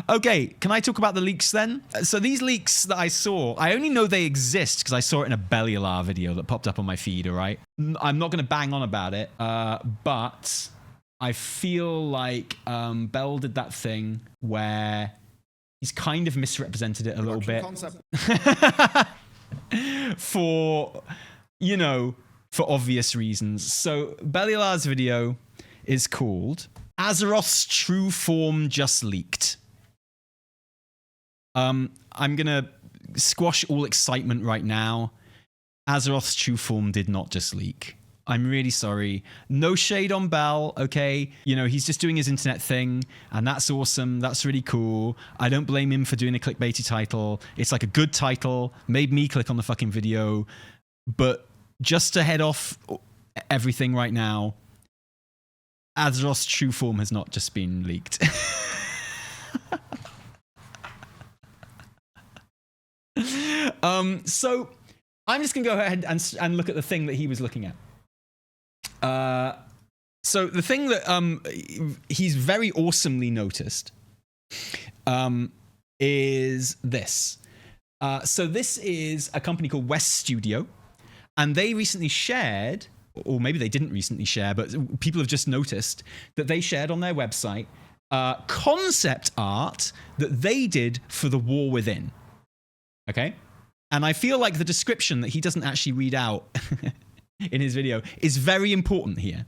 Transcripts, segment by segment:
Okay, can I talk about the leaks then? So these leaks that I saw, I only know they exist because I saw it in a Ryylar video that popped up on my feed, all right? I'm not going to bang on about it, but I feel like Bell did that thing where he's kind of misrepresented it a little bit. For, you know, for obvious reasons. So Ryylar's video is called Azeroth's True Form Just Leaked. I'm gonna squash all excitement right now. Azeroth's True Form did not just leak. I'm really sorry. No shade on Bell, okay? You know, he's just doing his internet thing, and that's awesome. That's really cool. I don't blame him for doing a clickbaity title. It's like a good title. Made me click on the fucking video. But just to head off everything right now, Azeroth's True Form has not just been leaked. So I'm just gonna go ahead and look at the thing that he was looking at. So the thing that he's very awesomely noticed is this. So this is a company called West Studio, and they recently shared, or maybe they didn't recently share, but people have just noticed that they shared on their website concept art that they did for the War Within. Okay? And I feel like the description that he doesn't actually read out in his video is very important here.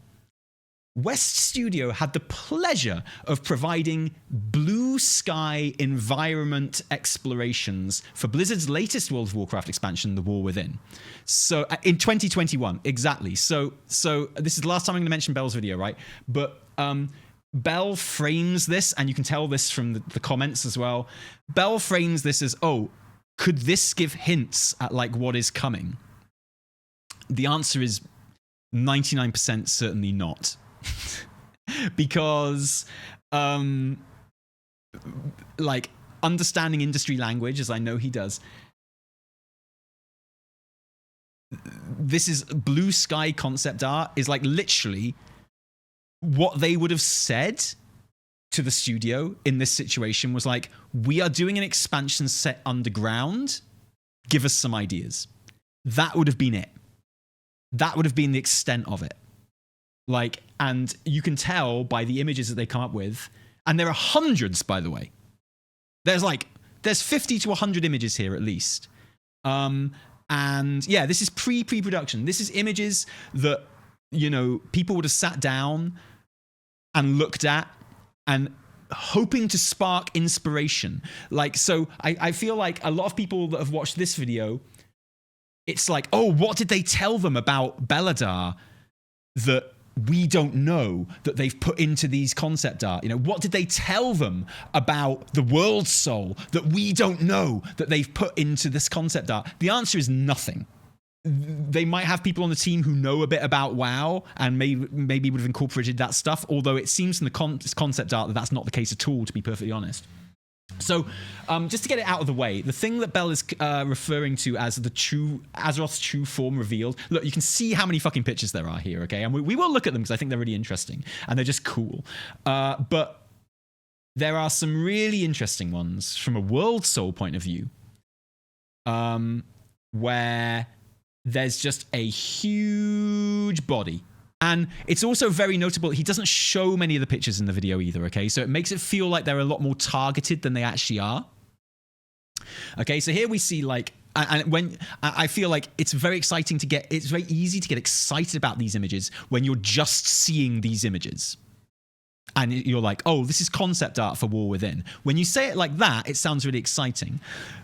West Studio had the pleasure of providing blue sky environment explorations for Blizzard's latest World of Warcraft expansion, The War Within. So in 2021, exactly. So this is the last time I'm going to mention Bell's video, right? But Bell frames this, and you can tell this from the comments as well. Bell frames this as, oh, could this give hints at like what is coming? The answer is 99% certainly not. Because like understanding industry language, as I know he does, this is blue sky concept art is like literally what they would have said to the studio in this situation was like, we are doing an expansion set underground, give us some ideas. That would have been it. That would have been the extent of it. Like, and you can tell by the images that they come up with, and there are hundreds, by the way. There's 50 to 100 images here at least. And yeah, this is pre-production. This is images that, you know, people would have sat down and looked at and hoping to spark inspiration. Like, so I feel like a lot of people that have watched this video, it's like, oh, what did they tell them about Belladar that we don't know that they've put into these concept art? You know, what did they tell them about the World Soul that we don't know that they've put into this concept art? The answer is nothing. They might have people on the team who know a bit about WoW and maybe would have incorporated that stuff, although it seems from the concept art that that's not the case at all, to be perfectly honest. So, just to get it out of the way, the thing that Bell is referring to as the true Azeroth's true form revealed. Look, you can see how many fucking pictures there are here, okay? And we will look at them because I think they're really interesting and they're just cool. But there are some really interesting ones from a World Soul point of view, where there's just a huge body. And it's also very notable, he doesn't show many of the pictures in the video either, okay? So it makes it feel like they're a lot more targeted than they actually are. Okay, so here we see like, and when I feel like it's very exciting to get, it's very easy to get excited about these images when you're just seeing these images. And you're like, oh, this is concept art for War Within. When you say it like that, it sounds really exciting.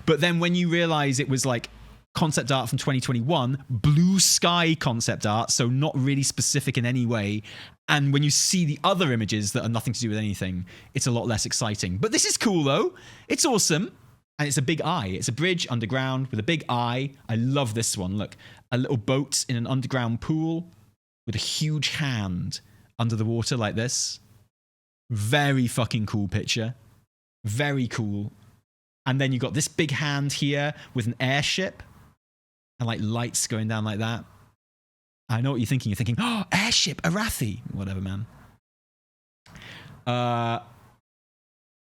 But then when you realize it was like, concept art from 2021, blue sky concept art, so not really specific in any way. And when you see the other images that are nothing to do with anything, it's a lot less exciting. But this is cool though. It's awesome. And it's a big eye. It's a bridge underground with a big eye. I love this one. Look, a little boat in an underground pool with a huge hand under the water like this. Very fucking cool picture. Very cool. And then you got this big hand here with an airship. And like lights going down like that. I know what you're thinking. You're thinking, oh, airship, Arathi. Whatever, man.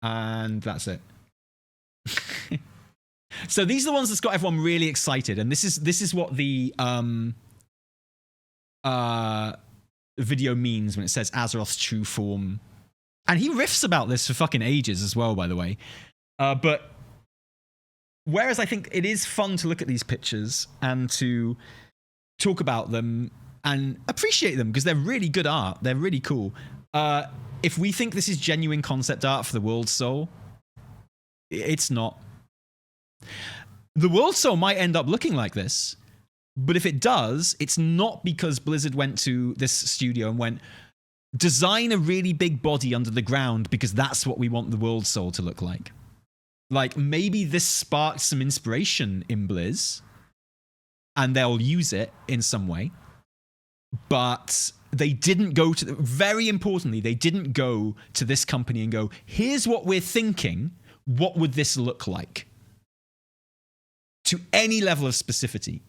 And that's it. So these are the ones that's got everyone really excited, and this is what the video means when it says Azeroth's true form. And he riffs about this for fucking ages as well, by the way. But whereas I think it is fun to look at these pictures and to talk about them and appreciate them because they're really good art, they're really cool. If we think this is genuine concept art for the World Soul, it's not. The World Soul might end up looking like this, but if it does, it's not because Blizzard went to this studio and went, design a really big body under the ground because that's what we want the World Soul to look like. Like, maybe this sparked some inspiration in Blizz, and they'll use it in some way, but they didn't go to, very importantly, they didn't go to this company and go, here's what we're thinking, what would this look like? To any level of specificity.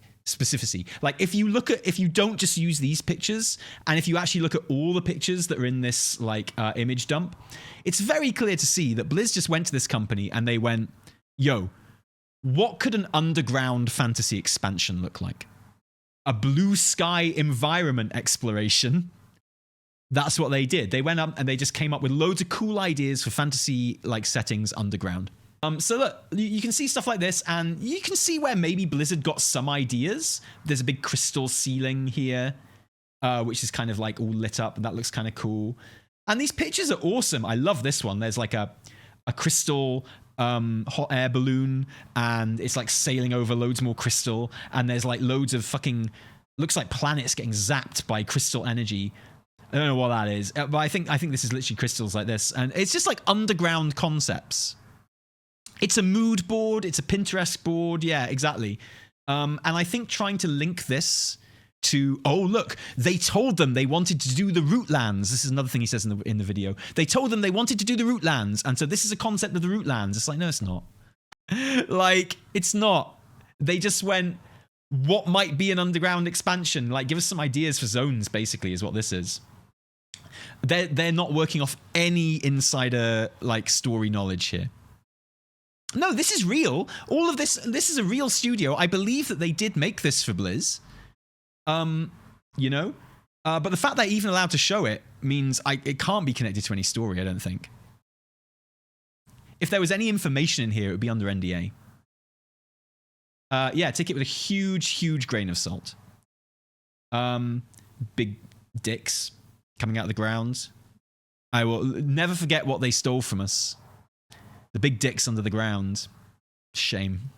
Like, if you don't just use these pictures, and if you actually look at all the pictures that are in this like image dump, it's very clear to see that Blizz just went to this company and they went, yo, what could an underground fantasy expansion look like? A blue sky environment exploration. That's what they did. They went up and they just came up with loads of cool ideas for fantasy like settings underground. So look, you can see stuff like this, and you can see where maybe Blizzard got some ideas. There's a big crystal ceiling here, which is kind of like all lit up, and that looks kind of cool. And these pictures are awesome. I love this one. There's like a crystal hot air balloon, and it's like sailing over loads more crystal, and there's like loads of fucking, looks like planets getting zapped by crystal energy. I don't know what that is, but I think this is literally crystals like this, and it's just like underground concepts. It's a mood board. It's a Pinterest board. Yeah, exactly. And I think trying to link this to, oh, look, they told them they wanted to do the root lands. This is another thing he says in the video. They told them they wanted to do the root lands. And so this is a concept of the root lands. It's like, no, it's not. Like, it's not. They just went, what might be an underground expansion? Like, give us some ideas for zones, basically, is what this is. They're not working off any insider, like, story knowledge here. No, this is real. All of this is a real studio. I believe that they did make this for Blizz. You know? But the fact that they're even allowed to show it means it can't be connected to any story, I don't think. If there was any information in here, it would be under NDA. Yeah, take it with a huge, huge grain of salt. Big dicks coming out of the ground. I will never forget what they stole from us. The big dicks under the ground. Shame.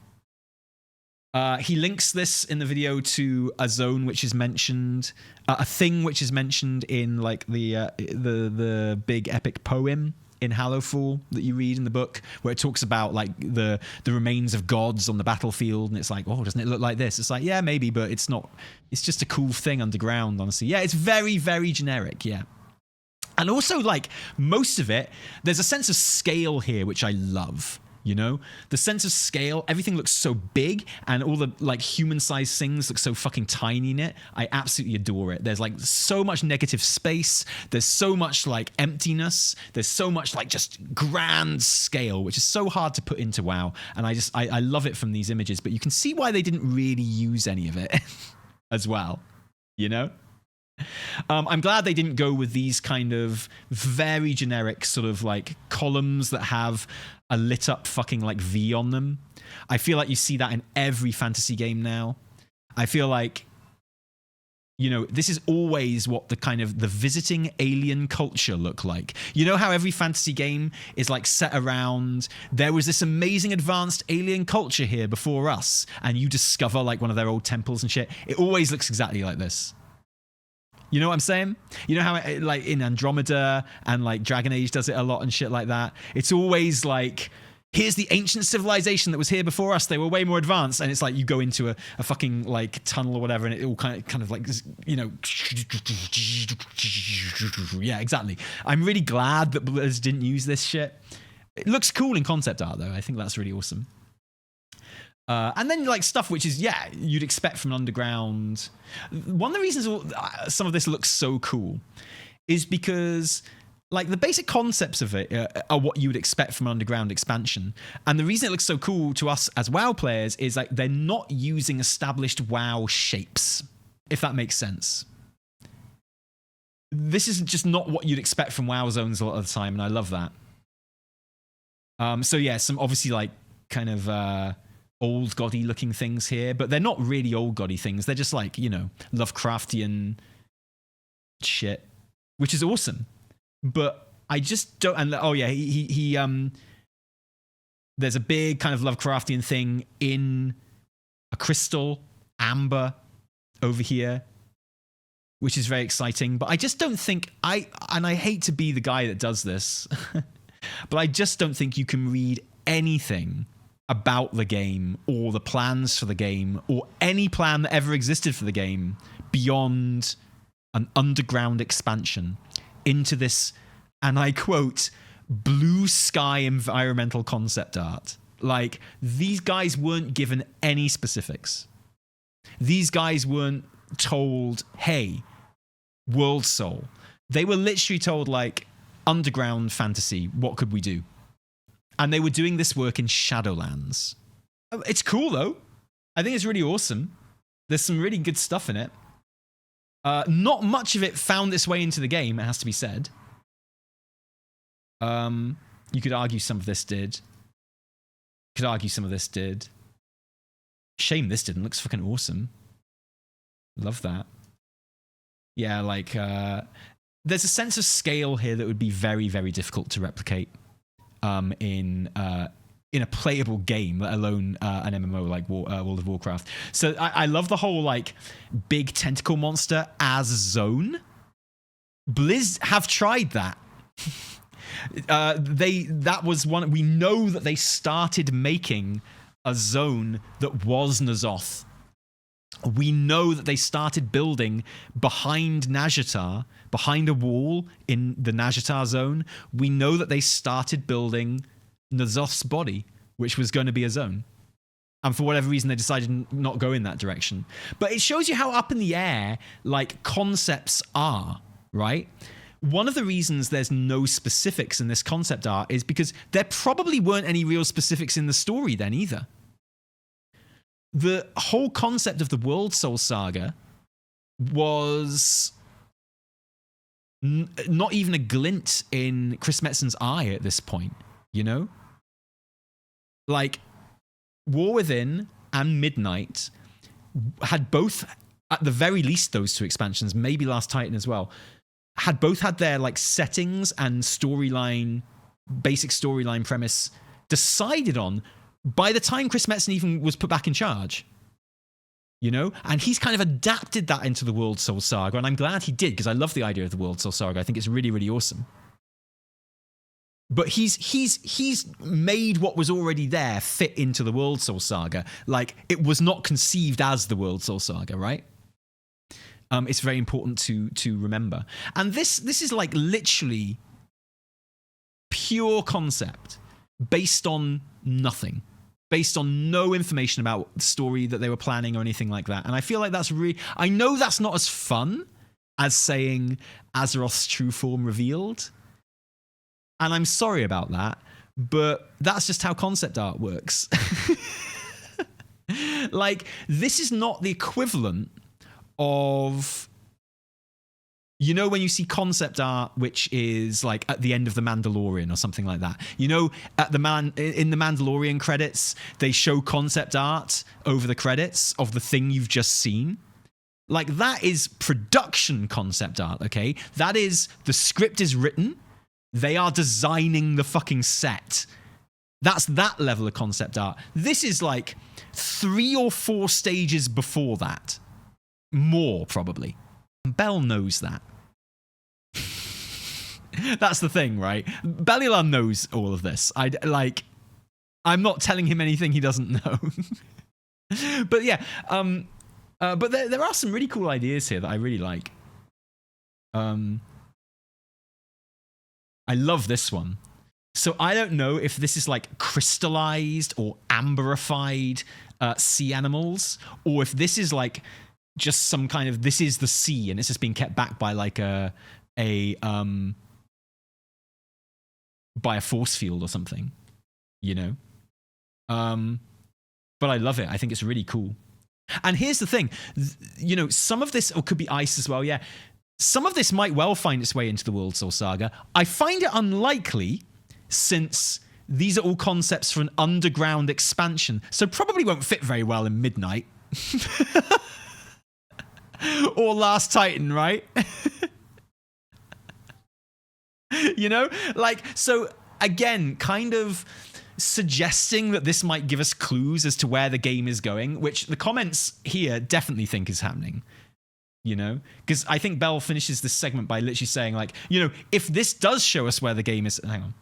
He links this in the video to a zone which is mentioned, a thing which is mentioned in like the big epic poem in Hallowfall that you read in the book, where it talks about like the remains of gods on the battlefield, and it's like, oh, doesn't it look like this? It's like, yeah, maybe, but it's not. It's just a cool thing underground, honestly. Yeah, it's very, very generic. Yeah. And also, like, most of it, there's a sense of scale here, which I love, you know? The sense of scale, everything looks so big, and all the, like, human-sized things look so fucking tiny in it. I absolutely adore it. There's, like, so much negative space. There's so much, like, emptiness. There's so much, like, just grand scale, which is so hard to put into WoW. And I love it from these images, but you can see why they didn't really use any of it as well, you know? I'm glad they didn't go with these kind of very generic sort of like columns that have a lit up fucking like V on them. I feel like you see that in every fantasy game now. I feel like, you know, this is always what the kind of the visiting alien culture look like. You know how every fantasy game is like set around, there was this amazing advanced alien culture here before us, and you discover like one of their old temples and shit. It always looks exactly like this. You know what I'm saying? You know how it, like in Andromeda and like Dragon Age does it a lot and shit like that? It's always like, here's the ancient civilization that was here before us. They were way more advanced. And it's like you go into a fucking like tunnel or whatever, and it all kind of like, you know, yeah, exactly. I'm really glad that Blizz didn't use this shit. It looks cool in concept art though. I think that's really awesome. And then like stuff which is, yeah, you'd expect from an underground. One of the reasons some of this looks so cool is because Like, the basic concepts of it are what you would expect from an underground expansion. And the reason it looks so cool to us as WoW players is like they're not using established WoW shapes, if that makes sense. This is just not what you'd expect from WoW zones a lot of the time, and I love that. So yeah, some obviously like kind of old goddy looking things here, but they're not really old goddy things. They're just like, you know, Lovecraftian shit, which is awesome. But I just don't. And oh yeah, he there's a big kind of Lovecraftian thing in a crystal amber over here, which is very exciting. But I just don't think and I hate to be the guy that does this, but I just don't think you can read anything about the game or the plans for the game or any plan that ever existed for the game beyond an underground expansion into this, and I quote, blue sky environmental concept art. Like, these guys weren't given any specifics. These guys weren't told, hey, World Soul. They were literally told, like, underground fantasy, what could we do? And they were doing this work in Shadowlands. It's cool, though. I think it's really awesome. There's some really good stuff in it. Not much of it found its way into the game, it has to be said. You could argue some of this did. Could argue some of this did. Shame this didn't. Looks fucking awesome. Love that. Yeah, like, there's a sense of scale here that would be very, very difficult to replicate in a playable game, let alone an MMO like World of Warcraft. So I love the whole like big tentacle monster as zone. Blizz have tried that. That was one. We know that they started making a zone that was N'Zoth. We know that they started building behind Nazjatar, behind a wall in the Nazjatar zone. We know that they started building N'Zoth's body, which was going to be a zone. And for whatever reason, they decided not to go in that direction. But it shows you how up in the air, like, concepts are, right? One of the reasons there's no specifics in this concept art is because there probably weren't any real specifics in the story then either. The whole concept of the World Soul Saga was not even a glint in Chris Metzen's eye at this point, you know? Like, War Within and Midnight had both, at the very least those two expansions, maybe Last Titan as well, had both had their like settings and storyline, basic storyline premise decided on by the time Chris Metzen even was put back in charge. You know? And he's kind of adapted that into the World Soul Saga, and I'm glad he did, because I love the idea of the World Soul Saga. I think it's really, really awesome. But he's made what was already there fit into the World Soul Saga. Like, it was not conceived as the World Soul Saga, right? It's very important to remember. And this is like literally pure concept based on nothing. Based on no information about the story that they were planning or anything like that. And I feel like that's really... I know that's not as fun as saying Azeroth's true form revealed. And I'm sorry about that, but that's just how concept art works. Like, this is not the equivalent of... You know, when you see concept art, which is like at the end of The Mandalorian or something like that. You know, in the Mandalorian credits, they show concept art over the credits of the thing you've just seen. Like, that is production concept art, okay? That is, the script is written. They are designing the fucking set. That's that level of concept art. This is like 3 or 4 stages before that. More, probably. Bell knows that. That's the thing, right? Belial knows all of this. I'm not telling him anything he doesn't know. But yeah, but there are some really cool ideas here that I really like. I love this one. So I don't know if this is like crystallized or amberified sea animals, or if this is like just some kind of, this is the sea and it's just being kept back by like a by a force field or something, you know? But I love it. I think it's really cool. And here's the thing, you know, some of this, or could be ice as well, yeah. Some of this might well find its way into the World Soul Saga. I find it unlikely, since these are all concepts for an underground expansion, so probably won't fit very well in Midnight. Or Last Titan, right? You know? Like, so again, kind of suggesting that this might give us clues as to where the game is going, which the comments here definitely think is happening. You know? Because I think Bell finishes this segment by literally saying, like, you know, if this does show us where the game is... Hang on.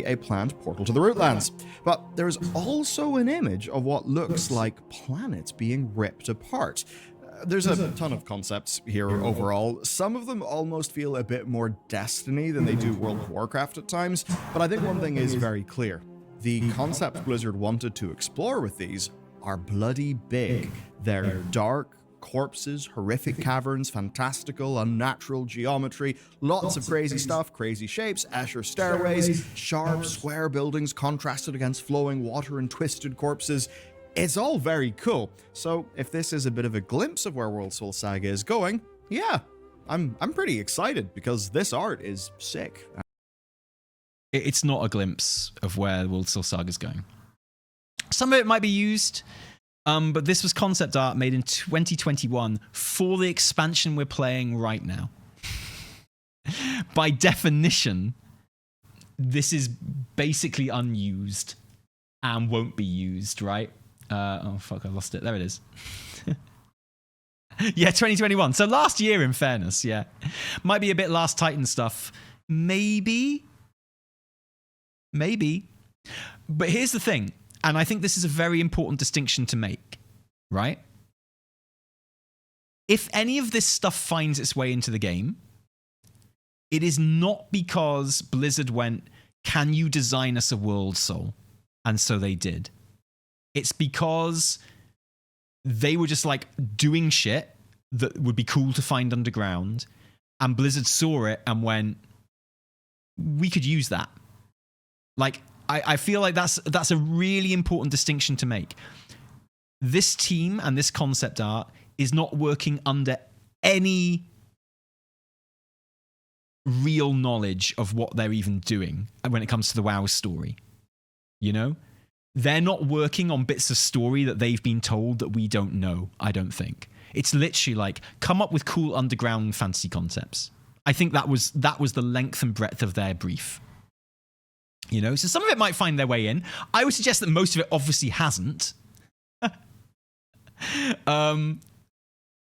A planned portal to the Rootlands. But there is also an image of what looks like planets being ripped apart. There's a ton of concepts here overall. Some of them almost feel a bit more Destiny than they do World of Warcraft at times, but I think one thing is very clear. The concepts Blizzard wanted to explore with these are bloody big. They're dark, corpses, horrific caverns, fantastical, unnatural geometry, lots of crazy stuff, crazy shapes, Escher stairways, sharp, square buildings contrasted against flowing water and twisted corpses. It's all very cool. So if this is a bit of a glimpse of where World Soul Saga is going, yeah, I'm pretty excited because this art is sick. It's not a glimpse of where World Soul Saga is going. Some of it might be used, but this was concept art made in 2021 for the expansion we're playing right now. By definition, this is basically unused and won't be used, right? Oh, fuck, I lost it. There it is. Yeah, 2021. So last year, in fairness, yeah. Might be a bit Last Titan stuff. Maybe. But here's the thing, and I think this is a very important distinction to make, right? If any of this stuff finds its way into the game, it is not because Blizzard went, can you design us a World Soul? And so they did. It's because they were just like doing shit that would be cool to find underground, and Blizzard saw it and went, we could use that. Like, I feel like that's a really important distinction to make. This team and this concept art is not working under any real knowledge of what they're even doing when it comes to the WoW story. You know? They're not working on bits of story that they've been told that we don't know, I don't think. It's literally like, come up with cool underground fantasy concepts. I think that was the length and breadth of their brief. You know, so some of it might find their way in. I would suggest that most of it obviously hasn't.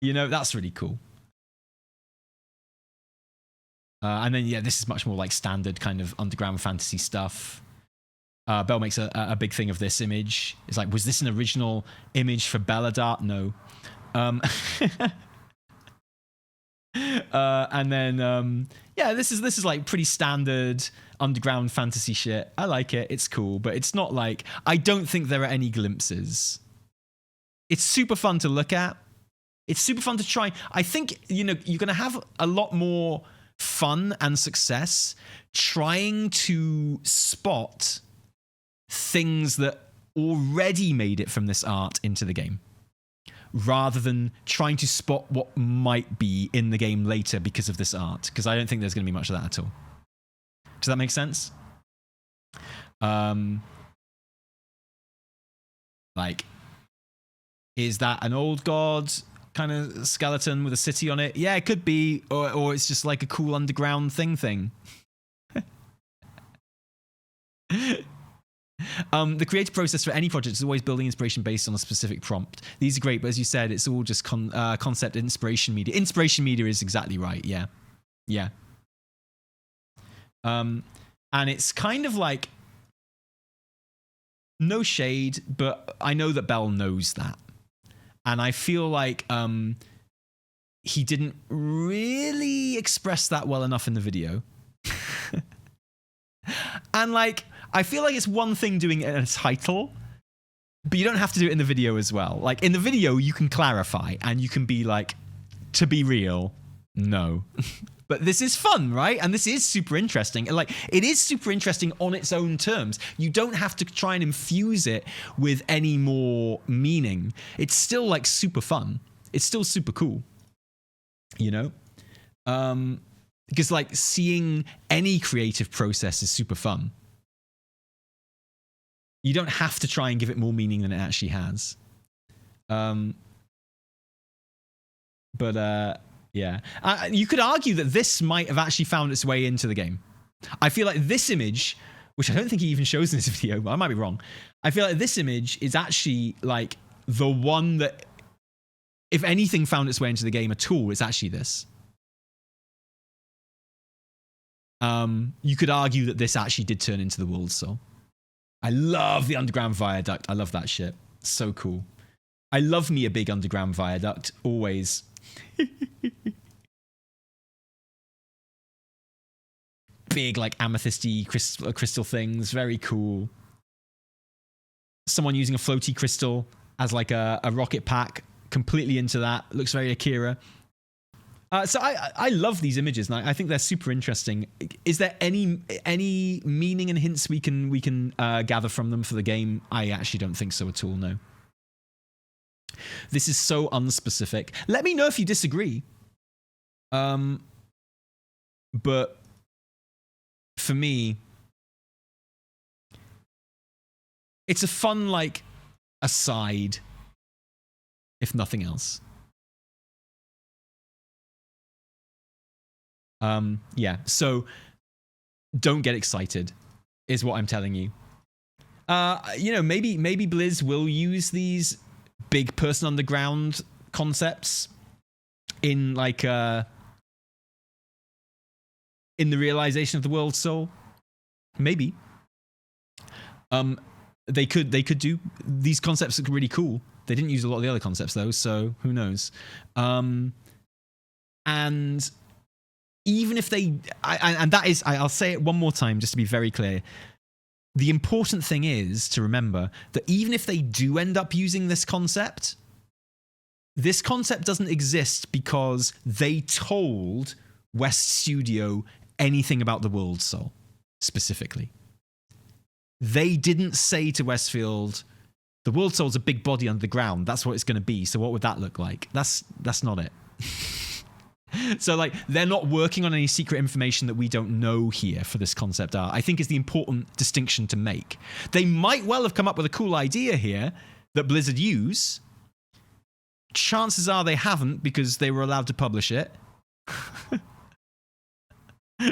You know, that's really cool. And then, yeah, this is much more like standard kind of underground fantasy stuff. Bell makes a big thing of this image. It's like, was this an original image for Belladart? No. And then, yeah, this is like pretty standard underground fantasy shit. I like it. It's cool, but it's not like, I don't think there are any glimpses. It's super fun to look at. It's super fun to try. I think, you know, you're going to have a lot more fun and success trying to spot things that already made it from this art into the game, rather than trying to spot what might be in the game later because of this art, because I don't think there's going to be much of that at all. Does that make sense? Like, is that an old god kind of skeleton with a city on it? Yeah, it could be, or it's just like a cool underground thing. The creative process for any project is always building inspiration based on a specific prompt. These are great, but as you said, it's all just concept inspiration media. Inspiration media is exactly right. Yeah. And it's kind of like, no shade, but I know that Bell knows that. And I feel like he didn't really express that well enough in the video. And like, I feel like it's one thing doing it in a title, but you don't have to do it in the video as well. Like, in the video, you can clarify and you can be like, to be real, no. But this is fun, right? And this is super interesting. And like, it is super interesting on its own terms. You don't have to try and infuse it with any more meaning. It's still like super fun. It's still super cool, you know? Because like seeing any creative process is super fun. You don't have to try and give it more meaning than it actually has. Yeah. You could argue that this might have actually found its way into the game. I feel like this image, which I don't think he even shows in this video, but I might be wrong. I feel like this image is actually like the one that, if anything found its way into the game at all, it's actually this. You could argue that this actually did turn into the World Soul. I love the underground viaduct. I love that shit. So cool. I love me a big underground viaduct, always. Big, like, amethysty crystal things. Very cool. Someone using a floaty crystal as, like, a rocket pack. Completely into that. Looks very Akira. So I love these images, and I think they're super interesting. Is there any meaning and hints we can gather from them for the game? I actually don't think so at all, no. This is so unspecific. Let me know if you disagree. But for me, it's a fun, like, aside, if nothing else. Yeah, so don't get excited, is what I'm telling you. You know, maybe Blizz will use these big person underground concepts in, like, in the realization of the World Soul. Maybe. They could do, these concepts look really cool. They didn't use a lot of the other concepts though, so who knows. And even if they, and that is, I'll say it one more time just to be very clear. The important thing is to remember that even if they do end up using this concept doesn't exist because they told West Studio anything about the World Soul specifically. They didn't say to Westfield, the World Soul's a big body under the ground. That's what it's going to be. So what would that look like? That's not it. So, like, they're not working on any secret information that we don't know here for this concept art, I think is the important distinction to make. They might well have come up with a cool idea here that Blizzard use. Chances are they haven't because they were allowed to publish it.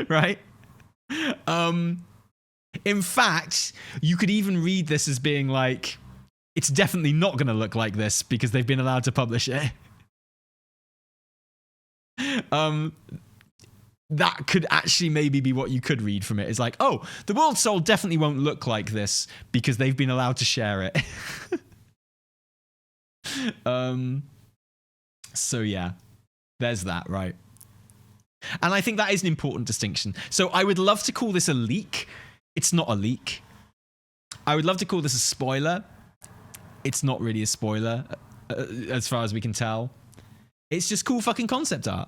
Right? In fact, you could even read this as being like, it's definitely not going to look like this because they've been allowed to publish it. That could actually maybe be what you could read from it. It's like, oh, the World Soul definitely won't look like this because they've been allowed to share it. So yeah, there's that, right? And I think that is an important distinction. So I would love to call this a leak. It's not a leak. I would love to call this a spoiler. It's not really a spoiler, as far as we can tell. It's just cool fucking concept art.